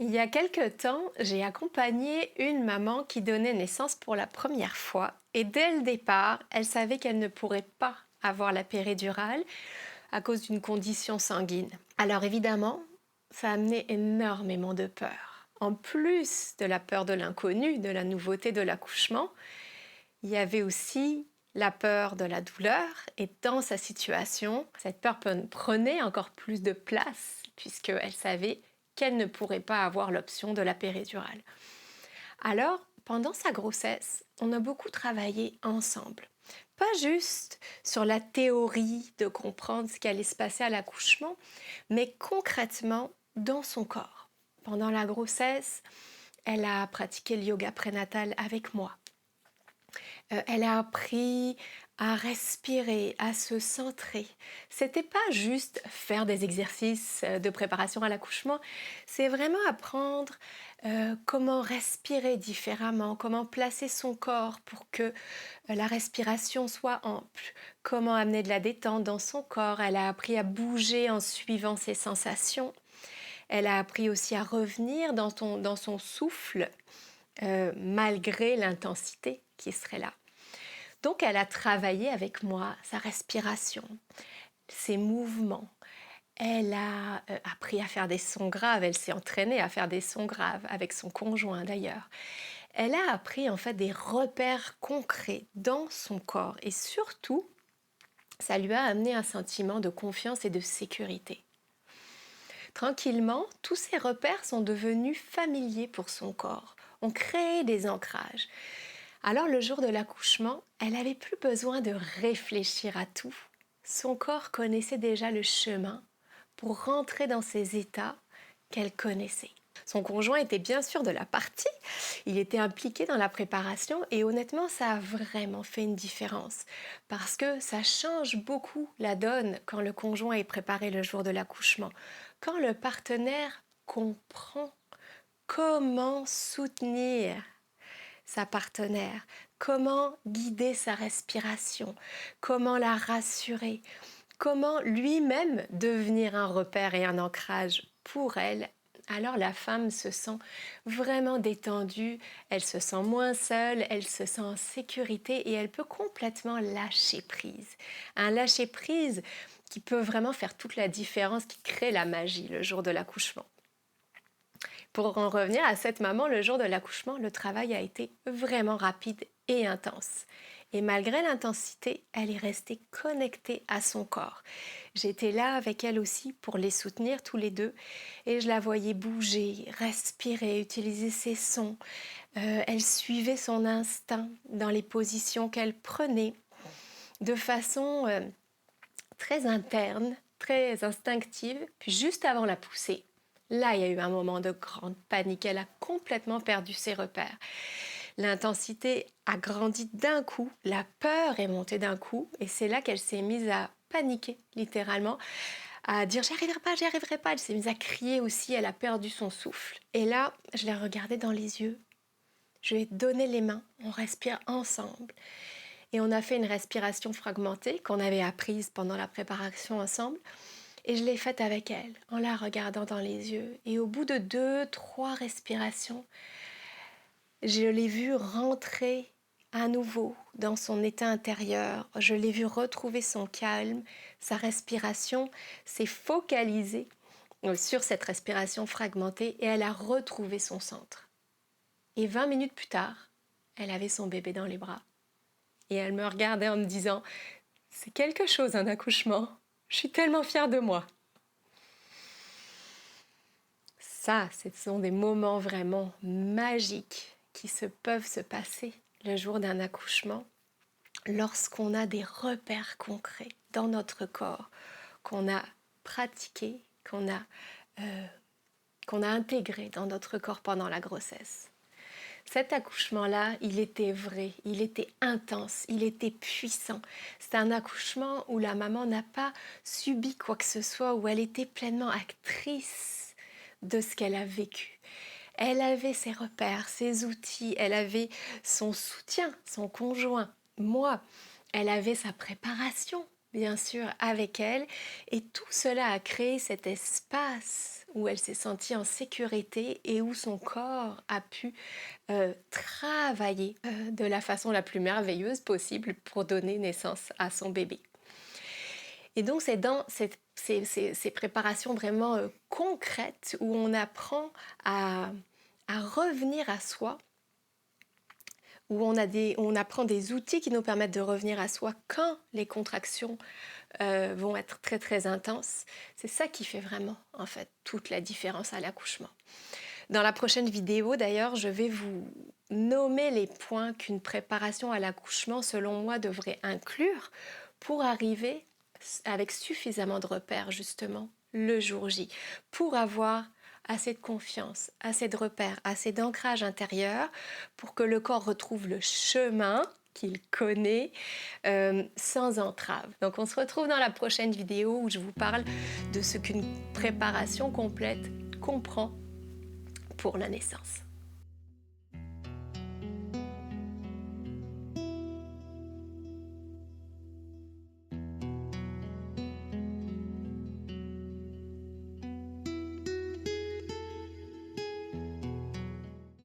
Il y a quelque temps, j'ai accompagné une maman qui donnait naissance pour la première fois et dès le départ, elle savait qu'elle ne pourrait pas avoir la péridurale à cause d'une condition sanguine. Alors évidemment, ça a amené énormément de peur. En plus de la peur de l'inconnu, de la nouveauté de l'accouchement, il y avait aussi la peur de la douleur et dans sa situation, cette peur prenait encore plus de place puisqu'elle savait qu'elle ne pourrait pas avoir l'option de la péridurale. Alors, pendant sa grossesse, on a beaucoup travaillé ensemble. Pas juste sur la théorie de comprendre ce qui allait se passer à l'accouchement, mais concrètement dans son corps. Pendant la grossesse, elle a pratiqué le yoga prénatal avec moi. Elle a appris à respirer, à se centrer. C'était pas juste faire des exercices de préparation à l'accouchement, c'est vraiment apprendre comment respirer différemment, comment placer son corps pour que la respiration soit ample, comment amener de la détente dans son corps. Elle a appris à bouger en suivant ses sensations. Elle a appris aussi à revenir dans son souffle malgré l'intensité qui serait là. Donc elle a travaillé avec moi sa respiration, ses mouvements. Elle a appris à faire des sons graves, elle s'est entraînée à faire des sons graves avec son conjoint d'ailleurs. Elle a appris en fait des repères concrets dans son corps et surtout, ça lui a amené un sentiment de confiance et de sécurité. Tranquillement, tous ces repères sont devenus familiers pour son corps, ont créé des ancrages. Alors le jour de l'accouchement, elle n'avait plus besoin de réfléchir à tout. Son corps connaissait déjà le chemin pour rentrer dans ces états qu'elle connaissait. Son conjoint était bien sûr de la partie, il était impliqué dans la préparation et honnêtement ça a vraiment fait une différence parce que ça change beaucoup la donne quand le conjoint est préparé le jour de l'accouchement, quand le partenaire comprend comment soutenir sa partenaire, comment guider sa respiration, comment la rassurer, comment lui-même devenir un repère et un ancrage pour elle. Alors la femme se sent vraiment détendue, elle se sent moins seule, elle se sent en sécurité et elle peut complètement lâcher prise. Un lâcher prise qui peut vraiment faire toute la différence, qui crée la magie le jour de l'accouchement. Pour en revenir à cette maman, le jour de l'accouchement, le travail a été vraiment rapide et intense. Et malgré l'intensité, elle est restée connectée à son corps. J'étais là avec elle aussi pour les soutenir tous les deux et je la voyais bouger, respirer, utiliser ses sons. Elle suivait son instinct dans les positions qu'elle prenait de façon très interne, très instinctive. Puis juste avant la poussée, là, il y a eu un moment de grande panique. Elle a complètement perdu ses repères. L'intensité a grandi d'un coup, la peur est montée d'un coup, et c'est là qu'elle s'est mise à paniquer, littéralement, à dire j'y arriverai pas, j'y arriverai pas. Elle s'est mise à crier aussi, elle a perdu son souffle. Et là, je l'ai regardée dans les yeux, je lui ai donné les mains, on respire ensemble. Et on a fait une respiration fragmentée qu'on avait apprise pendant la préparation ensemble. Et je l'ai faite avec elle, en la regardant dans les yeux. Et au bout de 2, 3 respirations, je l'ai vue rentrer à nouveau dans son état intérieur. Je l'ai vue retrouver son calme, sa respiration s'est focalisée sur cette respiration fragmentée et elle a retrouvé son centre. Et 20 minutes plus tard, elle avait son bébé dans les bras. Et elle me regardait en me disant « C'est quelque chose un accouchement, je suis tellement fière de moi ». Ça, ce sont des moments vraiment magiques qui peuvent se passer le jour d'un accouchement lorsqu'on a des repères concrets dans notre corps, qu'on a pratiqué, qu'on a intégré dans notre corps pendant la grossesse. Cet accouchement-là, il était vrai, il était intense, il était puissant. C'est un accouchement où la maman n'a pas subi quoi que ce soit, où elle était pleinement actrice de ce qu'elle a vécu. Elle avait ses repères, ses outils, elle avait son soutien, son conjoint, moi. Elle avait sa préparation, bien sûr, avec elle. Et tout cela a créé cet espace où elle s'est sentie en sécurité et où son corps a pu travailler de la façon la plus merveilleuse possible pour donner naissance à son bébé. Et donc c'est dans ces préparations vraiment concrètes où on apprend à revenir à soi, où on apprend des outils qui nous permettent de revenir à soi quand les contractions vont être très très intenses. C'est ça qui fait vraiment en fait toute la différence à l'accouchement. Dans la prochaine vidéo d'ailleurs, je vais vous nommer les points qu'une préparation à l'accouchement selon moi devrait inclure pour arriver avec suffisamment de repères justement le jour J, pour avoir assez de confiance, assez de repères, assez d'ancrage intérieur pour que le corps retrouve le chemin qu'il connaît sans entrave. Donc on se retrouve dans la prochaine vidéo où je vous parle de ce qu'une préparation complète comprend pour la naissance.